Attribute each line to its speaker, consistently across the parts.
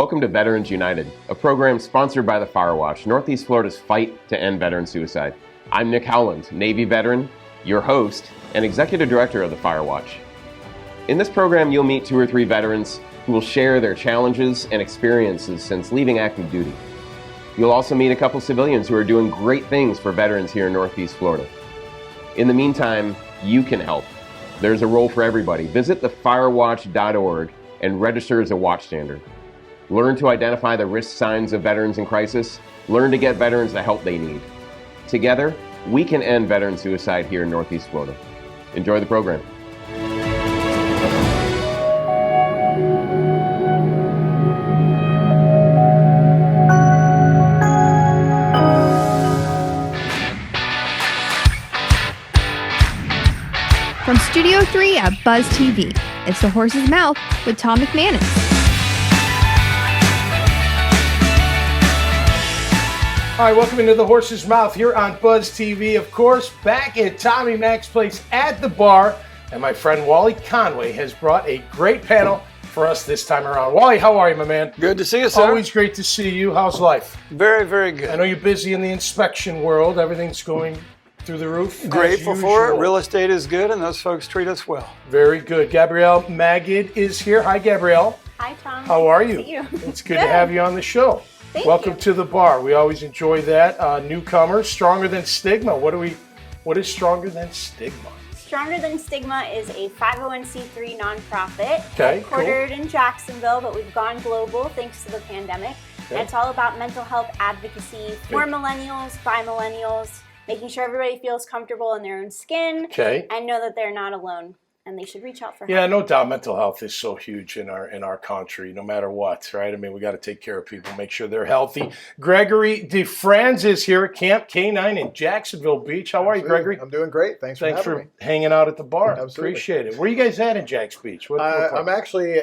Speaker 1: Welcome to Veterans United, a program sponsored by the Firewatch, Northeast Florida's fight to end veteran suicide. I'm Nick Howland, Navy veteran, your host, and Executive Director of the Firewatch. In this program, you'll meet 2 or 3 veterans who will share their challenges and experiences since leaving active duty. You'll also meet a couple civilians who are doing great things for veterans here in Northeast Florida. In the meantime, you can help. There's a role for everybody. Visit thefirewatch.org and register as a watchstander. Learn to identify the risk signs of veterans in crisis. Learn to get veterans the help they need. Together, we can end veteran suicide here in Northeast Florida. Enjoy the program.
Speaker 2: From Studio 3 at Buzz TV, it's The Horse's Mouth with Tom McManus.
Speaker 3: All right, welcome into The Horse's Mouth here on Buzz TV. Of course, back at Tommy Mac's place at the bar. And my friend Wally Conway has brought a great panel for us this time around. Wally, how are you, my man?
Speaker 4: Good to see you, sir.
Speaker 3: Always great to see you. How's life?
Speaker 4: Very, very good.
Speaker 3: I know you're busy in the inspection world. Everything's going through the roof.
Speaker 4: Grateful for it. Real estate is good, and those folks treat us well.
Speaker 3: Very good. Gabrielle Magid is here. Hi, Gabrielle.
Speaker 5: Hi, Tom.
Speaker 3: How are you?
Speaker 5: Nice to see you.
Speaker 3: It's good to have you on the show.
Speaker 5: Welcome
Speaker 3: to the bar. We always enjoy that. Newcomers, Stronger Than Stigma. What is Stronger Than Stigma?
Speaker 5: Stronger Than Stigma is a 501c3 nonprofit headquartered in Jacksonville, but we've gone global thanks to the pandemic.
Speaker 3: Okay.
Speaker 5: And it's all about mental health advocacy for millennials, by millennials, making sure everybody feels comfortable in their own skin and know that they're not alone and they should reach out for help.
Speaker 3: Yeah, no doubt mental health is so huge in our country, no matter what, right? I mean, we got to take care of people, make sure they're healthy. Gregory DeFranz is here at Camp K9 in Jacksonville Beach. How are you, Gregory?
Speaker 6: I'm doing great. Thanks for
Speaker 3: hanging out at the bar.
Speaker 6: Absolutely.
Speaker 3: Appreciate it. Where are you guys at in Jax Beach?
Speaker 6: I'm actually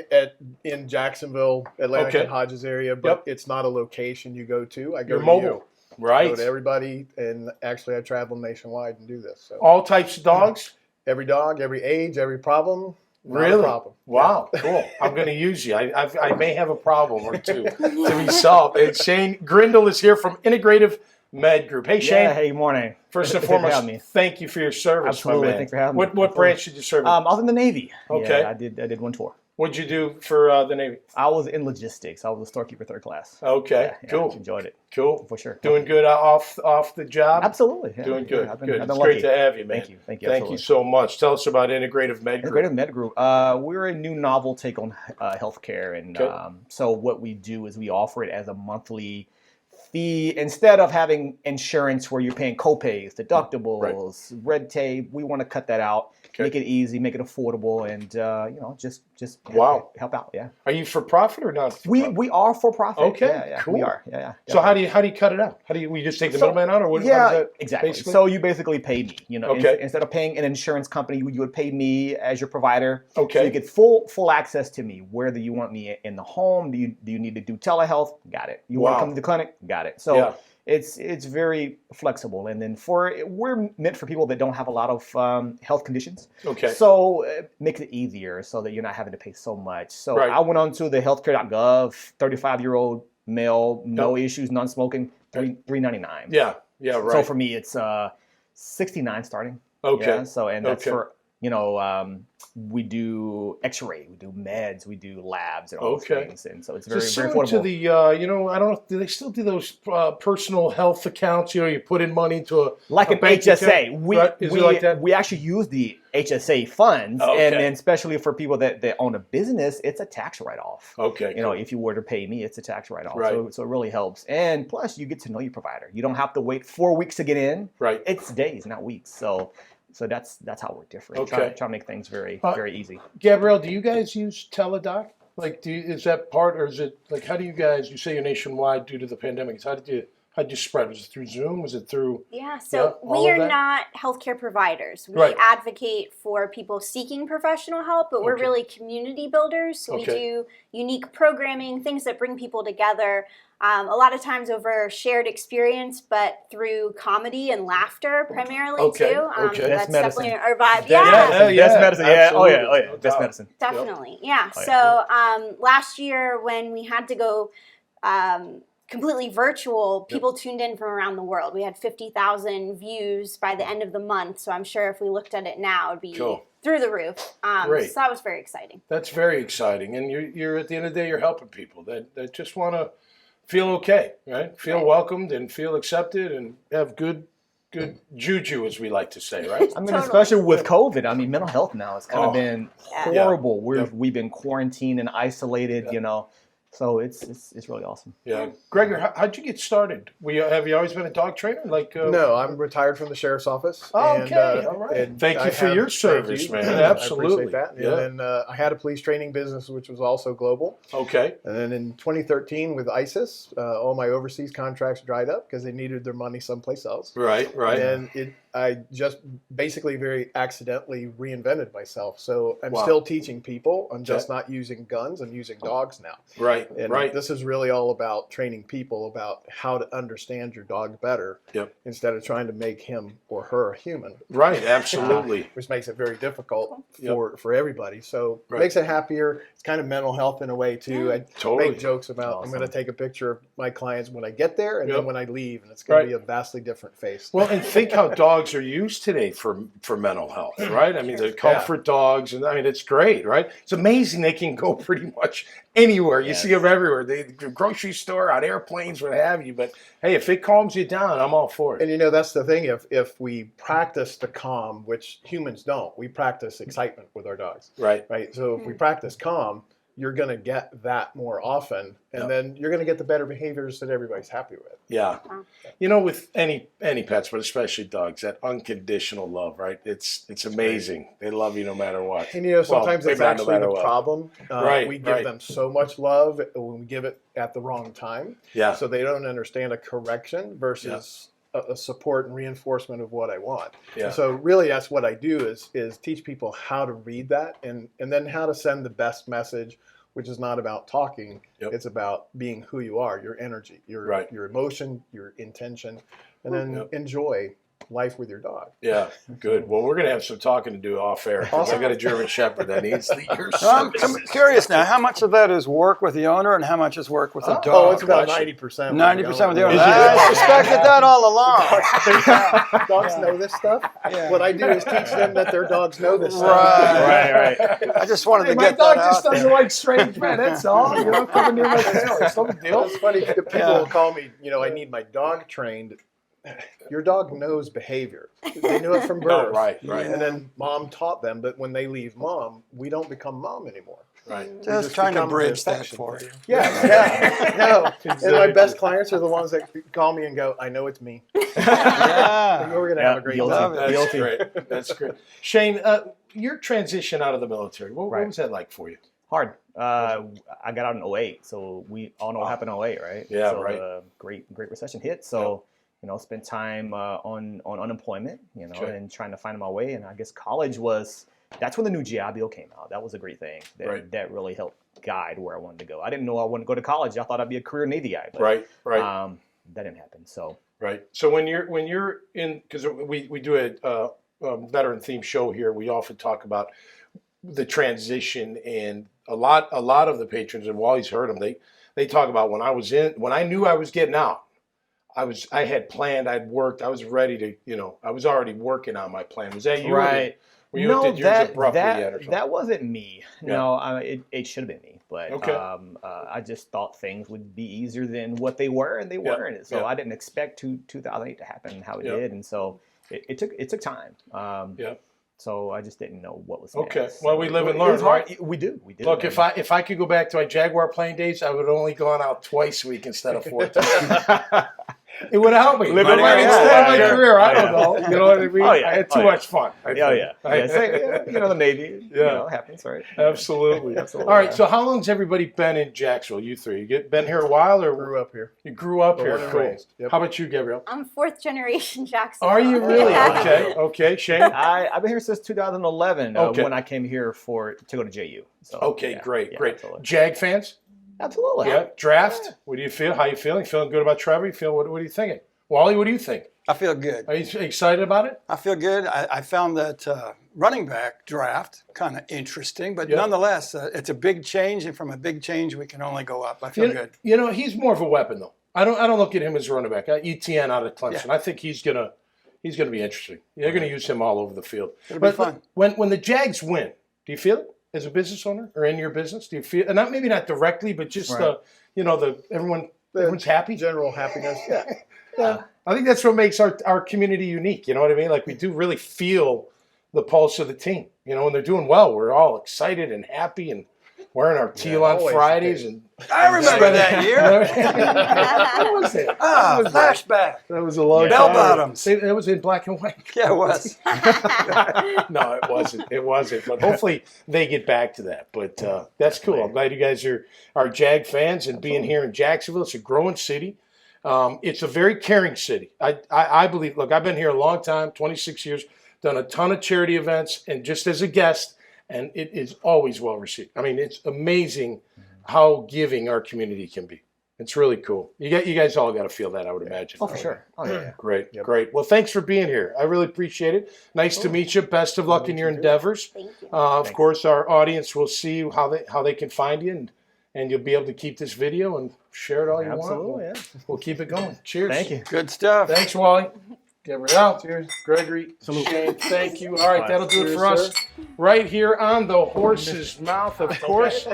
Speaker 6: in Jacksonville, Atlantic and Hodges area, but it's not a location you go to. I go
Speaker 3: You're
Speaker 6: to
Speaker 3: mobile. Right.
Speaker 6: I go to everybody, and actually I travel nationwide and do this. So.
Speaker 3: All types of dogs?
Speaker 6: Every dog, every age, every problem.
Speaker 3: Really?
Speaker 6: Problem.
Speaker 3: Wow, cool. I'm going to use you. I may have a problem or two to be solved. And Shane Grindle is here from Integrative Med Group. Hey, Shane.
Speaker 7: Yeah, hey, morning.
Speaker 3: First and foremost, thank you for your service,
Speaker 7: Absolutely.
Speaker 3: my man.
Speaker 7: Thanks for having me.
Speaker 3: What branch did you serve in?
Speaker 7: I was in the Navy.
Speaker 3: Okay.
Speaker 7: Yeah, I did one tour.
Speaker 3: What'd you do for the Navy?
Speaker 7: I was in logistics. I was a storekeeper 3rd class.
Speaker 3: Okay,
Speaker 7: Yeah,
Speaker 3: cool.
Speaker 7: Enjoyed it.
Speaker 3: Cool.
Speaker 7: For sure.
Speaker 3: Doing good off the job?
Speaker 7: Absolutely. Yeah.
Speaker 3: Doing good.
Speaker 7: I've
Speaker 3: Good.
Speaker 7: been
Speaker 3: It's
Speaker 7: lucky.
Speaker 3: great to have you, man.
Speaker 7: Thank you.
Speaker 3: Thank
Speaker 7: absolutely.
Speaker 3: you so much. Tell us about Integrative Med Group.
Speaker 7: Integrative Med Group. We're a new novel take on healthcare. And so what we do is we offer it as a monthly fee. Instead of having insurance where you're paying copays, deductibles, red tape, we want to cut that out. Make it easy, make it affordable, and just help out. Yeah.
Speaker 3: Are you for profit or not?
Speaker 7: We are for profit.
Speaker 3: Okay,
Speaker 7: yeah,
Speaker 3: cool.
Speaker 7: We are. Yeah.
Speaker 3: So how do you cut it out? We just take the middleman out, or what?
Speaker 7: Yeah,
Speaker 3: how does that
Speaker 7: exactly.
Speaker 3: basically?
Speaker 7: So you basically pay me. Instead of paying an insurance company, you would pay me as your provider.
Speaker 3: Okay.
Speaker 7: So you get full access to me. Whether you want me in the home, do you need to do telehealth? Got it. You want to come to the clinic? Got it. So. It's very flexible, and then we're meant for people that don't have a lot of health conditions.
Speaker 3: Okay.
Speaker 7: So it makes it easier so that you're not having to pay so much. So I went on to the healthcare.gov, 35-year-old male, no issues, non-smoking, $3.99.
Speaker 3: Yeah, right.
Speaker 7: So for me, it's $69 starting.
Speaker 3: Okay.
Speaker 7: Yeah, so that's for we do X-ray, we do meds, we do labs, and all those things, and so it's very affordable.
Speaker 3: To the I don't know, do they still do those personal health accounts? You put in money into a
Speaker 7: an
Speaker 3: bank
Speaker 7: HSA.
Speaker 3: Account?
Speaker 7: We actually use the HSA funds, and then especially for people that own a business, it's a tax write-off.
Speaker 3: Okay.
Speaker 7: If you were to pay me, it's a tax write-off.
Speaker 3: Right.
Speaker 7: So it really helps, and plus you get to know your provider. You don't have to wait 4 weeks to get in. Right. It's days, not weeks. So that's how we're different. Try to make things very easy.
Speaker 3: Gabrielle, do you guys use Teladoc? Is that part, or is it how do you guys? You say you're nationwide due to the pandemic. How How'd you spread? Was it through Zoom? Was it through?
Speaker 5: Yeah, so we are not healthcare providers. We advocate for people seeking professional help, but we're really community builders. So we do unique programming, things that bring people together. A lot of times over shared experience, but through comedy and laughter primarily too. That's definitely our vibe.
Speaker 7: Best medicine. Yeah. Oh yeah. Best medicine.
Speaker 5: Definitely. Yeah. So last year when we had to go completely virtual, people tuned in from around the world. We had 50,000 views by the end of the month. So I'm sure if we looked at it now, it'd be through the roof. So that was very exciting.
Speaker 3: That's very exciting. And you're at the end of the day, you're helping people that just want to feel okay, right? Feel welcomed and feel accepted and have good juju, as we like to say, right?
Speaker 7: I mean, especially with COVID. I mean, mental health now has kind of been horrible. We've been quarantined and isolated, you know. So it's really awesome.
Speaker 3: Yeah, Gregor, how'd you get started? Have you always been a dog trainer?
Speaker 6: No, I'm retired from the sheriff's office.
Speaker 3: Oh, okay, all right. Thank you for your service, man. Absolutely.
Speaker 6: I appreciate that. And then I had a police training business, which was also global.
Speaker 3: Okay.
Speaker 6: And then in 2013, with ISIS, all my overseas contracts dried up because they needed their money someplace else.
Speaker 3: Right.
Speaker 6: And I just basically very accidentally reinvented myself. So I'm still teaching people. I'm just not using guns. I'm using dogs now.
Speaker 3: Right.
Speaker 6: And this is really all about training people about how to understand your dog better instead of trying to make him or her a human.
Speaker 3: Right, absolutely.
Speaker 6: Which makes it very difficult for everybody. So it makes it happier. It's kind of mental health in a way, too. I make jokes about I'm going to take a picture of my clients when I get there and then when I leave, and it's going to be a vastly different face.
Speaker 3: Well, and think how dogs are used today for mental health, right? I mean, the comfort dogs, and I mean, it's great, right? It's amazing they can go pretty much anywhere. You see them everywhere. The grocery store, on airplanes, what have you. But hey, if it calms you down, I'm all for it.
Speaker 6: And you know, that's the thing. If we practice the calm, which humans don't, we practice excitement with our dogs. Right. So if we practice calm, you're going to get that more often, and then you're going to get the better behaviors that everybody's happy with.
Speaker 3: Yeah. You know, with any pets, but especially dogs, that unconditional love, right? It's amazing. They love you no matter what.
Speaker 6: And you know, sometimes that's actually the problem. We give them so much love when we give it at the wrong time. Yeah. So they don't understand a correction versus a support and reinforcement of what I want. Yeah. So really that's what I do is teach people how to read that and then how to send the best message, which is not about talking. It's about being who you are, your energy, your emotion, your intention, and then enjoy life with your dog.
Speaker 3: Yeah, good. Well, we're going to have some talking to do off air. I got a German Shepherd that needs the ears.
Speaker 4: I'm curious now, how much of that is work with the owner and how much is work with the dog?
Speaker 6: Oh, it's about 90%.
Speaker 4: 90% with the owner. I suspected that all along.
Speaker 6: Dogs know this stuff. Yeah. What I do is teach them that their dogs know this stuff.
Speaker 4: Right. I just wanted to get that out.
Speaker 3: My dog just doesn't like strange men, that's all. You know, coming near my tail. It's no big deal.
Speaker 6: It's funny, people will call me, you know, I need my dog trained. Your dog knows behavior. They knew it from birth.
Speaker 3: Right.
Speaker 6: And then mom taught them, but when they leave mom, we don't become mom anymore.
Speaker 3: Right.
Speaker 4: Just trying to bridge that for you.
Speaker 6: Yeah. No. And my best clients are the ones that call me and go, I know it's me. Yeah. We're going to have a great time.
Speaker 3: That's great. That's great. Shane, your transition out of the military, what was that like for you?
Speaker 7: Hard. I got out in 2008, so we all know what happened in 2008, right?
Speaker 3: Yeah,
Speaker 7: so Great recession hit. So, you know, spent time on unemployment, you know, and trying to find my way. And I guess college that's when the new GI Bill came out. That was a great thing. That really helped guide where I wanted to go. I didn't know I wanted to go to college. I thought I'd be a career Navy guy. But, that didn't happen. So
Speaker 3: So when you're in, because we do a veteran themed show here, we often talk about the transition, and a lot of the patrons, and Wally's heard them, they talk about when I knew I was getting out. I had planned, I'd worked, I was ready to, you know, I was already working on my plan. Was that you?
Speaker 7: Right.
Speaker 3: No,
Speaker 7: that wasn't me. No, it should have been me. But I just thought things would be easier than what they were, and they weren't. So I didn't expect 2008 to happen how it did, and so it took time. So I just didn't know what was next.
Speaker 3: Okay. Well, we live and learn, right?
Speaker 7: We do.
Speaker 3: Look, if I could go back to my Jaguar playing days, I would have only gone out twice a week instead of 4 times. It would help me. It might extend my career. I don't know. You know what I mean? I had too much fun.
Speaker 7: The Navy. Happens, right?
Speaker 3: Absolutely. All right. So how long's everybody been in Jacksonville? You three? You been here a while, or
Speaker 6: grew up here?
Speaker 3: You grew up here. Cool.
Speaker 6: Yep.
Speaker 3: How about you, Gabrielle?
Speaker 5: I'm fourth generation Jacksonville.
Speaker 3: Are you really? Okay. Shane?
Speaker 7: I've been here since 2011 when I came here to go to JU. So,
Speaker 3: great.
Speaker 7: Absolutely.
Speaker 3: Jag fans?
Speaker 7: Absolutely.
Speaker 3: Yeah. Draft? What do you feel? How you feeling? Feeling good about Trevor? What are you thinking? Wally, what do you think?
Speaker 4: I feel good.
Speaker 3: Are you excited about it?
Speaker 4: I feel good. I found that running back draft kind of interesting, but nonetheless, it's a big change, and from a big change, we can only go up. I feel good.
Speaker 3: He's more of a weapon, though. I don't look at him as a running back. ETN out of Clemson. Yeah. I think he's gonna be interesting. They're gonna use him all over the field.
Speaker 4: It'll be fun.
Speaker 3: When the Jags win, do you feel it as a business owner or in your business? Do you feel, and maybe not directly, but just everyone's happy,
Speaker 6: general happiness.
Speaker 3: Yeah. I think that's what makes our community unique. You know what I mean? Like, we do really feel the pulse of the team. When they're doing well, we're all excited and happy and wearing our teal on Fridays. And
Speaker 4: I remember that year.
Speaker 3: What was it?
Speaker 4: Flashback.
Speaker 3: That was a long time.
Speaker 4: Bell bottoms.
Speaker 3: It was in black and white.
Speaker 4: Yeah, it was.
Speaker 3: No, it wasn't. It wasn't. But hopefully they get back to that. But that's cool. I'm glad you guys are Jag fans, and being here in Jacksonville. It's a growing city. It's a very caring city. I believe. Look, I've been here a long time, 26 years, done a ton of charity events, and just as a guest, and it is always well received. I mean, it's amazing how giving our community can be. It's really cool. You guys all got to feel that, I would imagine.
Speaker 7: Oh, for sure. Oh, yeah.
Speaker 3: Great. Well, thanks for being here. I really appreciate it. Nice to meet you. Best of luck in your endeavors.
Speaker 5: Thank you.
Speaker 3: Of course, our audience will see how they can find you, and you'll be able to keep this video and share it all you want.
Speaker 7: Absolutely,
Speaker 3: We'll keep it going. Cheers.
Speaker 7: Thank you.
Speaker 4: Good stuff.
Speaker 3: Thanks, Wally. Gabrielle. Cheers. Gregory. Shane, thank you. All right, that'll do it for us right here on the Horse's Mouth, of course.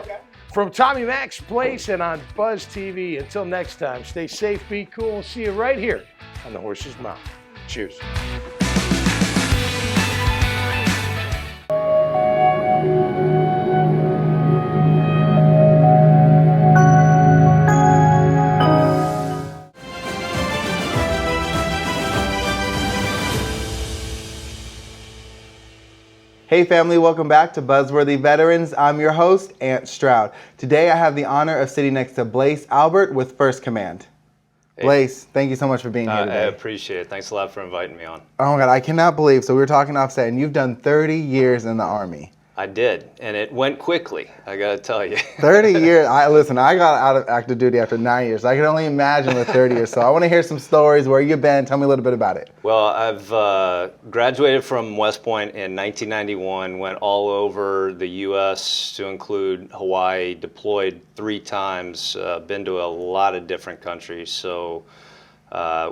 Speaker 3: From Tommy Mac's Place and on Buzz TV. Until next time, stay safe, be cool. We'll see you right here on the Horse's Mouth. Cheers.
Speaker 8: Hey family, welcome back to Buzzworthy Veterans. I'm your host, Ant Stroud. Today I have the honor of sitting next to Blaise Albert with First Command. Hey. Blaise, thank you so much for being here today.
Speaker 9: I appreciate it. Thanks a lot for inviting me on.
Speaker 8: Oh my God, I cannot believe, so we were talking offset, and you've done 30 years in the Army.
Speaker 9: I did, and it went quickly, I gotta tell you.
Speaker 8: 30 years, listen, I got out of active duty after 9 years. I can only imagine with 30 years. So I want to hear some stories, where you've been. Tell me a little bit about it.
Speaker 9: Well, I've graduated from West Point in 1991, went all over the U.S. to include Hawaii, deployed 3 times, been to a lot of different countries. So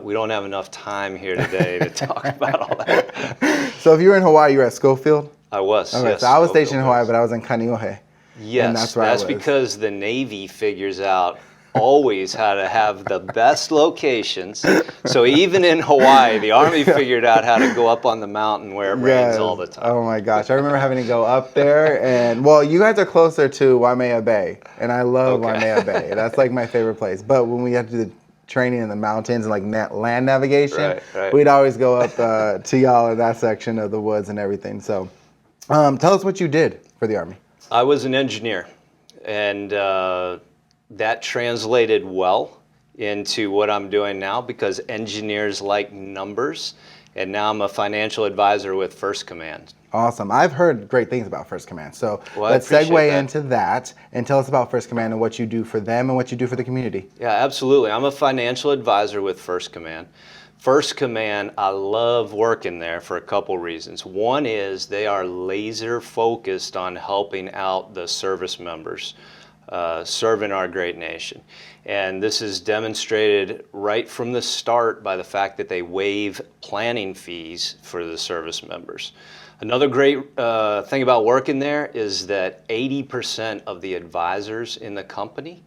Speaker 9: we don't have enough time here today to talk about all that.
Speaker 8: So if you were in Hawaii, you were at Schofield?
Speaker 9: I was.
Speaker 8: Okay,
Speaker 9: yes,
Speaker 8: so I was stationed in Hawaii, but I was in Kaneohe.
Speaker 9: Yes, that's because the Navy figures out always how to have the best locations. So even in Hawaii, the Army figured out how to go up on the mountain where it rains all the time.
Speaker 8: Oh my gosh, I remember having to go up there, and well, you guys are closer to Waimea Bay, and I love Waimea Bay. That's like my favorite place. But when we had to do the training in the mountains and like land navigation, we'd always go up to y'all in that section of the woods and everything. So tell us what you did for the Army.
Speaker 9: I was an engineer, and that translated well into what I'm doing now, because engineers like numbers, and now I'm a financial advisor with First Command.
Speaker 8: Awesome. I've heard great things about First Command. So let's segue into that and tell us about First Command and what you do for them and what you do for the community.
Speaker 9: Yeah, absolutely. I'm a financial advisor with First Command. First Command, I love working there for a couple reasons. One is they are laser focused on helping out the service members, serving our great nation. And this is demonstrated right from the start by the fact that they waive planning fees for the service members. Another great thing about working there is that 80% of the advisors in the company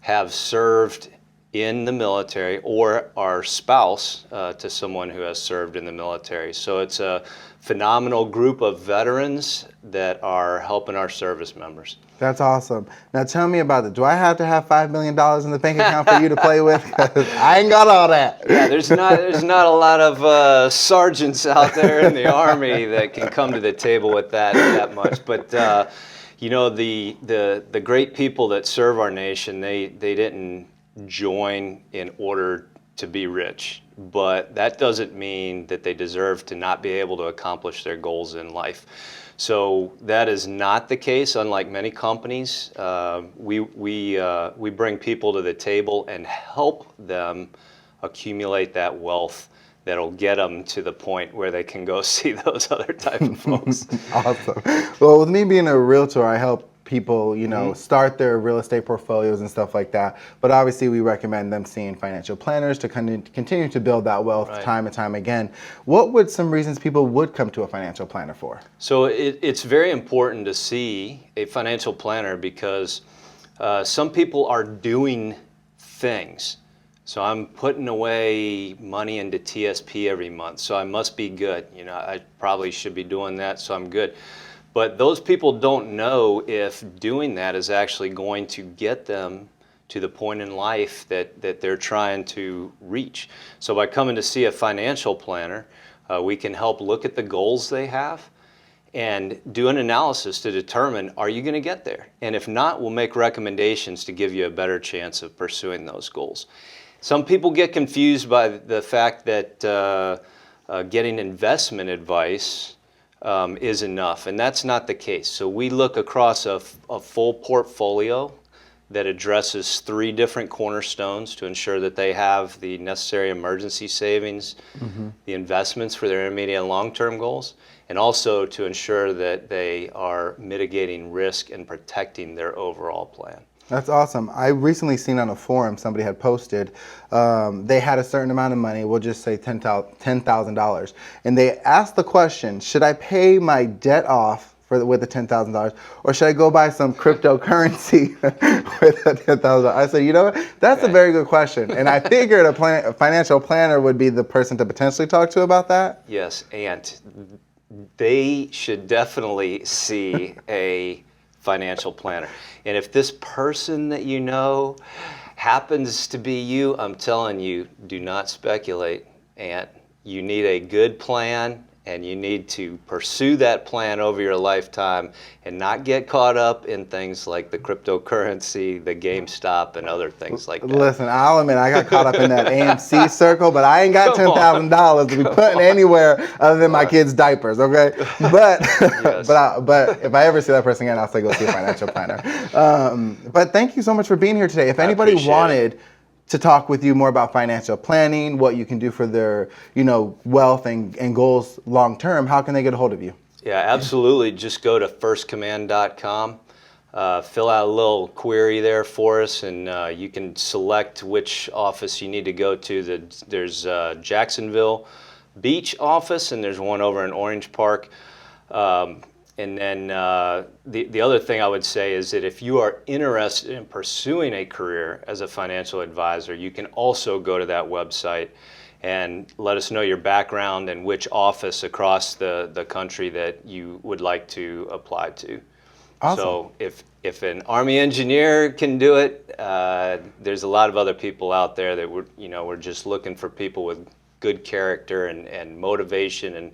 Speaker 9: have served in the military or are spouse to someone who has served in the military. So it's a phenomenal group of veterans that are helping our service members.
Speaker 8: That's awesome. Now tell me about it. Do I have to have $5 million in the bank account for you to play with? 'Cause I ain't got all that.
Speaker 9: Yeah, there's not a lot of sergeants out there in the Army that can come to the table with that much. But you know, the great people that serve our nation, they didn't join in order to be rich, but that doesn't mean that they deserve to not be able to accomplish their goals in life. So that is not the case. Unlike many companies, we bring people to the table and help them accumulate that wealth that'll get them to the point where they can go see those other type of folks.
Speaker 8: Awesome. Well, with me being a realtor, I help people, start their real estate portfolios and stuff like that. But obviously, we recommend them seeing financial planners to continue to build that wealth time and time again. What would some reasons people would come to a financial planner for?
Speaker 9: So it's very important to see a financial planner because some people are doing things. So I'm putting away money into TSP every month, so I must be good. I probably should be doing that, so I'm good. But those people don't know if doing that is actually going to get them to the point in life that they're trying to reach. So by coming to see a financial planner, we can help look at the goals they have and do an analysis to determine, are you going to get there? And if not, we'll make recommendations to give you a better chance of pursuing those goals. Some people get confused by the fact that getting investment advice is enough, and that's not the case. So we look across a full portfolio that addresses 3 different cornerstones to ensure that they have the necessary emergency savings, the investments for their intermediate and long-term goals, and also to ensure that they are mitigating risk and protecting their overall plan.
Speaker 8: That's awesome. I recently seen on a forum somebody had posted they had a certain amount of money, we'll just say $10,000, and they asked the question, should I pay my debt off with the $10,000, or should I go buy some cryptocurrency with the $10,000? I said, you know what? That's a very good question, and I figured a financial planner would be the person to potentially talk to about that.
Speaker 9: Yes, and they should definitely see a financial planner. And if this person that you know happens to be you, I'm telling you, do not speculate. And you need a good plan, and you need to pursue that plan over your lifetime and not get caught up in things like the cryptocurrency, the GameStop, and other things like that.
Speaker 8: Listen, I'll admit I got caught up in that AMC circle, but I ain't got $10,000 to be putting anywhere other than my kids' diapers, okay? But but if I ever see that person again, I'll say go see a financial planner. But thank you so much for being here today. If anybody wanted to talk with you more about financial planning, what you can do for their, wealth and goals long term, how can they get a hold of you?
Speaker 9: Yeah, absolutely. Just go to firstcommand.com, fill out a little query there for us, and you can select which office you need to go to. There's Jacksonville Beach office, and there's one over in Orange Park. And then the other thing I would say is that if you are interested in pursuing a career as a financial advisor, you can also go to that website and let us know your background and which office across the country that you would like to apply to. Awesome. So if an Army engineer can do it, there's a lot of other people out there that we're just looking for people with good character and motivation and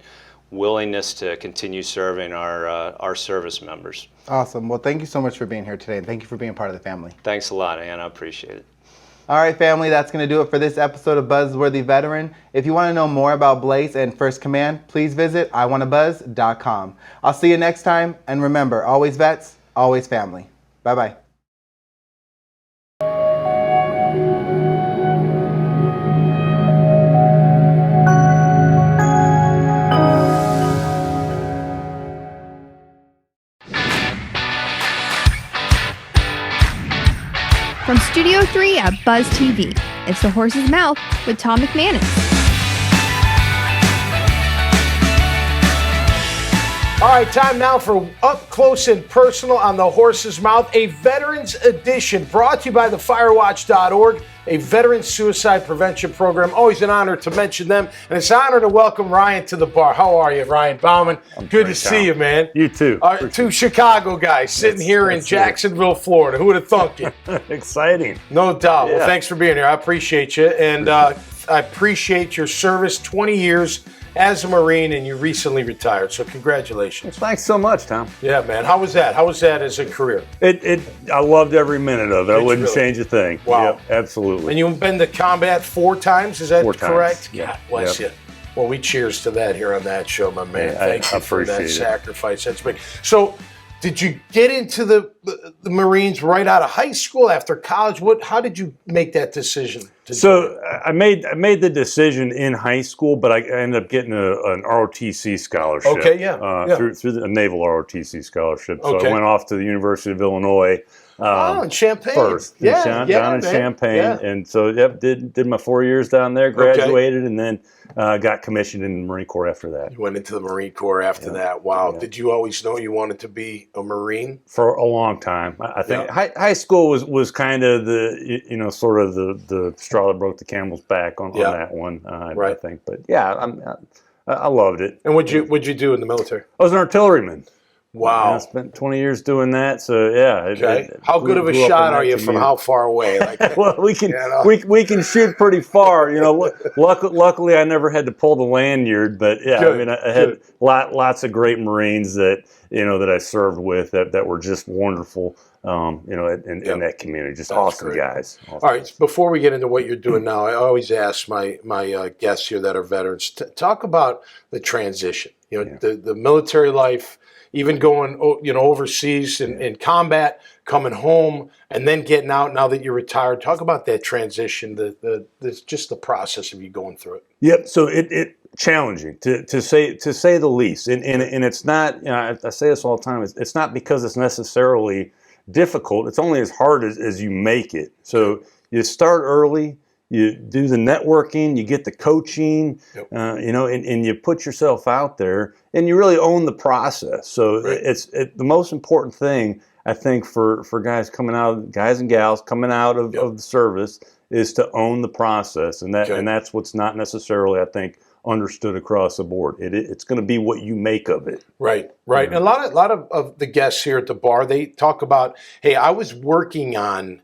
Speaker 9: willingness to continue serving our service members.
Speaker 8: Awesome. Well, thank you so much for being here today, and thank you for being part of the family.
Speaker 9: Thanks a lot, Ann. I appreciate it.
Speaker 8: All right, family, that's going to do it for this episode of Buzzworthy Veteran. If you want to know more about Blaze and First Command, please visit iwantabuzz.com. I'll see you next time, and remember, always vets, always family. Bye-bye.
Speaker 2: From Studio 3 at Buzz TV, it's The Horse's Mouth with Tom McManus.
Speaker 3: All right, time now for Up Close and Personal on the Horse's Mouth, a Veterans Edition brought to you by thefirewatch.org, a veteran suicide prevention program. Always an honor to mention them, and it's an honor to welcome Ryan to the bar. How are you, Ryan Bauman? Good to see you, man.
Speaker 10: You too.
Speaker 3: Two Chicago guys sitting here in Jacksonville, Florida. Who would have thunk it?
Speaker 10: Exciting.
Speaker 3: No doubt. Yeah. Well, thanks for being here. I appreciate you, and I appreciate your service, 20 years as a Marine, and you recently retired, so congratulations.
Speaker 10: Well, thanks so much, Tom.
Speaker 3: Yeah, man. How was that? How was that as a career?
Speaker 10: I loved every minute of it. I wouldn't change a thing.
Speaker 3: Wow.
Speaker 10: Yep, absolutely.
Speaker 3: And you've been to combat 4 times, is that
Speaker 10: 4
Speaker 3: correct?
Speaker 10: times.
Speaker 3: Yeah, bless you. Well, we cheers to that here on that show, my man. Thank you for that sacrifice. That's big. So, did you get into the Marines right out of high school, after college? How did you make that decision?
Speaker 10: I made the decision in high school, but I ended up getting an ROTC scholarship.
Speaker 3: Okay, yeah.
Speaker 10: Through the Naval ROTC scholarship. So I went off to the University of Illinois.
Speaker 3: In Champaign.
Speaker 10: First, down in Champaign, and so did my 4 years down there, graduated, and then got commissioned in the Marine Corps after that.
Speaker 3: You went into the Marine Corps after that. Wow! Yeah. Did you always know you wanted to be a Marine?
Speaker 10: For a long time, I think high school was kind of the sort of the straw that broke the camel's back on that one. I think, but I loved it.
Speaker 3: And what'd you do in the military?
Speaker 10: I was an artillaryman.
Speaker 3: Wow!
Speaker 10: I spent 20 years doing that. So yeah.
Speaker 3: How good of a shot are you from how far away?
Speaker 10: Well, we can shoot pretty far. Luckily I never had to pull the lanyard, but I had lots of great Marines that I served with that were just wonderful. In that community, just awesome guys.
Speaker 3: All right. Before we get into what you're doing now, I always ask my guests here that are veterans talk about the transition. The military life. Even going, overseas in combat, coming home, and then getting out now that you're retired. Talk about that transition, just the process of you going through it.
Speaker 10: Yep. So it challenging to say the least, and it's not. I say this all the time. It's not because it's necessarily difficult. It's only as hard as you make it. So you start early. You do the networking, you get the coaching, and you put yourself out there, and you really own the process. So it's the most important thing, I think, for guys and gals coming out of the service is to own the process, and that's what's not necessarily, I think, understood across the board. It's going to be what you make of it.
Speaker 3: Right. And a lot of the guests here at the bar, they talk about, hey, I was working on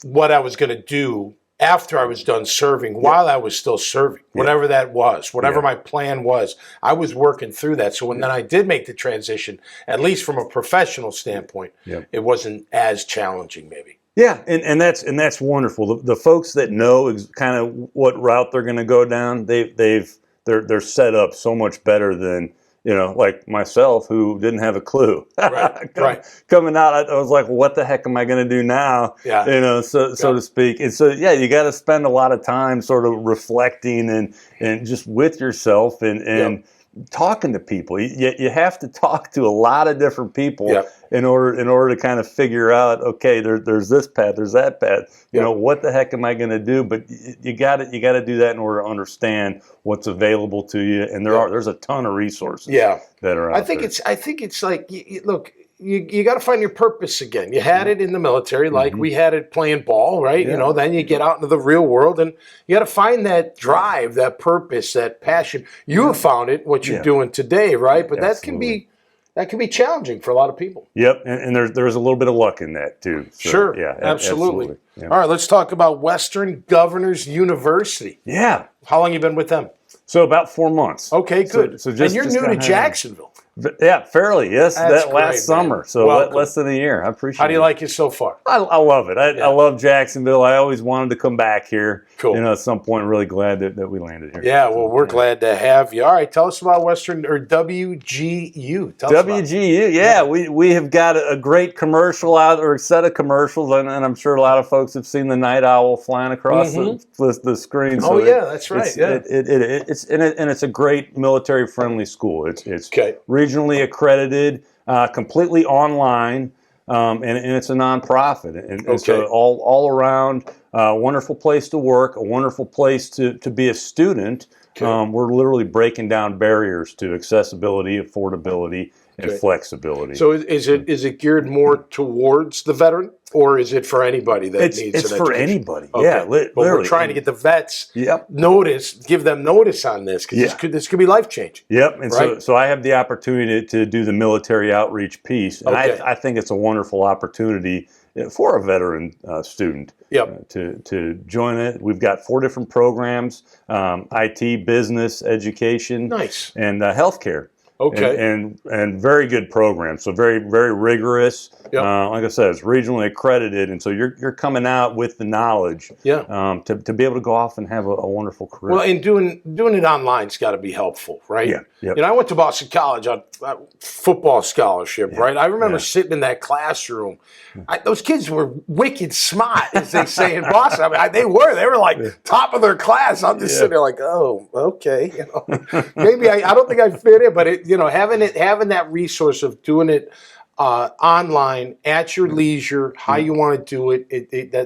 Speaker 3: what I was going to do after I was done serving, while I was still serving, whatever that was, whatever my plan was, I was working through that. So then I did make the transition, at least from a professional standpoint, it wasn't as challenging maybe.
Speaker 10: Yeah, and that's wonderful. The folks that know kind of what route they're going to go down, they're set up so much better than like myself, who didn't have a clue. Coming out, I was like, what the heck am I going to do now? So to speak. And so, you got to spend a lot of time sort of reflecting and just with yourself and talking to people. You have to talk to a lot of different people in order to kind of figure out, okay, there's this path, there's that path. What the heck am I going to do? But you got to do that in order to understand what's available to you. And there's a ton of resources that are out there.
Speaker 3: I think it's like, look, you got to find your purpose again. You had it in the military, like we had it playing ball, right? Then you get out into the real world, and you got to find that drive, that purpose, that passion. You have found it, what you're doing today, right? But that can be challenging for a lot of people.
Speaker 10: Yep, and there's a little bit of luck in that too. So,
Speaker 3: sure, absolutely. Yeah. All right, let's talk about Western Governors University.
Speaker 10: Yeah.
Speaker 3: How long you been with them?
Speaker 10: So about 4 months.
Speaker 3: Okay, good.
Speaker 10: So
Speaker 3: and you're new to Jacksonville.
Speaker 10: Yeah, fairly. Yes,
Speaker 3: That's
Speaker 10: that last summer. So less than a year. I appreciate it.
Speaker 3: How do you like it so far?
Speaker 10: I love it. I love Jacksonville. I always wanted to come back here.
Speaker 3: Cool.
Speaker 10: At some point, really glad that we landed here.
Speaker 3: Yeah, well, we're glad to have you. All right, tell us about Western or WGU.
Speaker 10: WGU, we have got a great commercial out, or a set of commercials, and I'm sure a lot of folks have seen the night owl flying across the screen.
Speaker 3: So that's right.
Speaker 10: It's a great military-friendly school. It's regionally accredited, completely online, and it's a nonprofit. And so all around, wonderful place to work, a wonderful place to be a student. We're literally breaking down barriers to accessibility, affordability, and flexibility.
Speaker 3: So is it geared more towards the veteran, or is it for anybody that needs
Speaker 10: it's
Speaker 3: an
Speaker 10: for
Speaker 3: education?
Speaker 10: anybody.
Speaker 3: Okay.
Speaker 10: Yeah,
Speaker 3: but we're trying to get the vets give them notice on this, because this could be life changing.
Speaker 10: Yep, and
Speaker 3: right?
Speaker 10: so I have the opportunity to do the military outreach piece, and I think it's a wonderful opportunity for a veteran student to join it. We've got 4 different programs: IT, business, education, and healthcare.
Speaker 3: Okay.
Speaker 10: And very good programs. So very, very rigorous. Like I said, it's regionally accredited, and so you're coming out with the knowledge. To be able to go off and have a wonderful career.
Speaker 3: Well, and doing it online's got to be helpful, right?
Speaker 10: Yeah. Yep.
Speaker 3: You know, I went to Boston College on football scholarship, right? I remember sitting in that classroom. Those kids were wicked smart, as they say in Boston. I mean, they were like top of their class. I'm just sitting there like, oh, okay. You know, maybe I don't think I fit in, but having that resource of doing it online at your leisure, how you want to do it,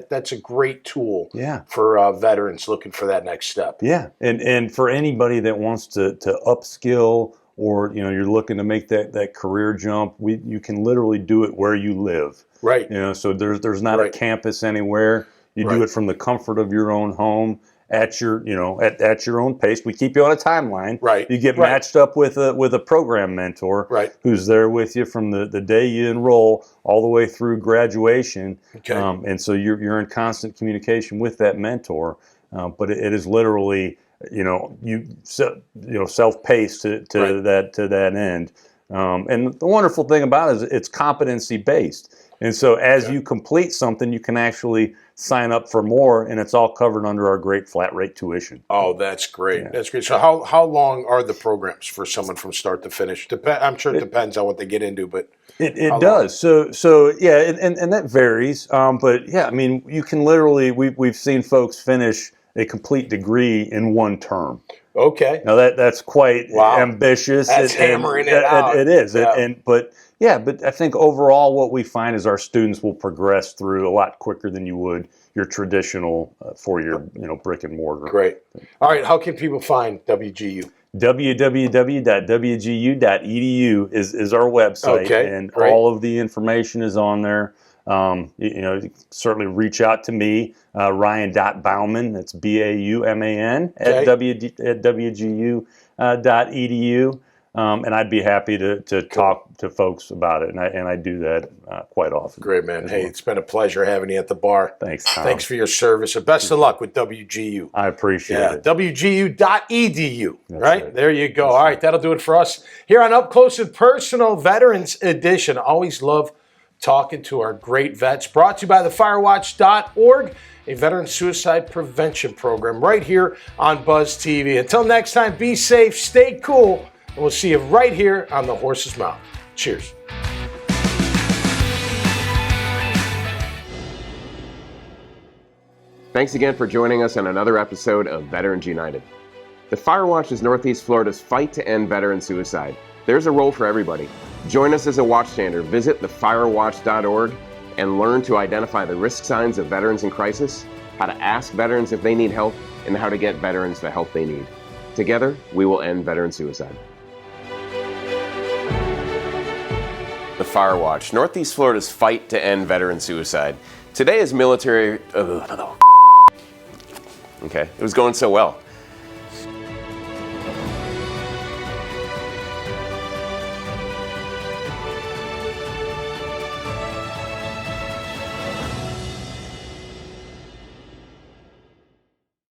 Speaker 3: that's a great tool for veterans looking for that next step.
Speaker 10: Yeah, and for anybody that wants to upskill, or you're looking to make that career jump, you can literally do it where you live.
Speaker 3: Right.
Speaker 10: So there's not a campus anywhere. You do it from the comfort of your own home. At your at your own pace. We keep you on a timeline.
Speaker 3: Right.
Speaker 10: You get matched up with a program mentor who's there with you from the day you enroll all the way through graduation.
Speaker 3: Okay.
Speaker 10: And so you're in constant communication with that mentor. But it is literally self-paced to that end. And the wonderful thing about it is it's competency based. And so as you complete something, you can actually sign up for more, and it's all covered under our great flat rate tuition.
Speaker 3: Oh, that's great. Yeah. That's great. So how long are the programs for someone from start to finish? I'm sure it depends on what they get into, but
Speaker 10: it does. So yeah, and that varies. But yeah, I mean, you can literally we've seen folks finish a complete degree in 1 term.
Speaker 3: Okay.
Speaker 10: Now that's quite ambitious.
Speaker 3: That's hammering it out.
Speaker 10: It is.
Speaker 3: Yeah.
Speaker 10: But I think overall what we find is our students will progress through a lot quicker than you would your traditional 4-year brick and mortar.
Speaker 3: Great. All right. How can people find WGU?
Speaker 10: www.wgu.edu is our website, and all of the information is on there. You can certainly reach out to me, Ryan.Bauman, that's Bauman at wgu.edu. And I'd be happy to talk to folks about it, and I do that quite often.
Speaker 3: Great, man. Hey, it's been a pleasure having you at the bar.
Speaker 10: Thanks, Tom.
Speaker 3: Thanks for your service, and best of luck with WGU.
Speaker 10: I appreciate it.
Speaker 3: WGU.edu, right? There you go. All right, that'll do it for us here on Up Close and Personal Veterans Edition. Always love talking to our great vets. Brought to you by the Firewatch.org, a veteran suicide prevention program right here on Buzz TV. Until next time, be safe, stay cool, and we'll see you right here on the Horse's Mouth. Cheers.
Speaker 1: Thanks again for joining us on another episode of Veterans United. The Firewatch is Northeast Florida's fight to end veteran suicide. There's a role for everybody. Join us as a watchstander. Visit thefirewatch.org and learn to identify the risk signs of veterans in crisis, how to ask veterans if they need help, and how to get veterans the help they need. Together, we will end veteran suicide. The Firewatch, Northeast Florida's fight to end veteran suicide. Today is military... Okay, it was going so well.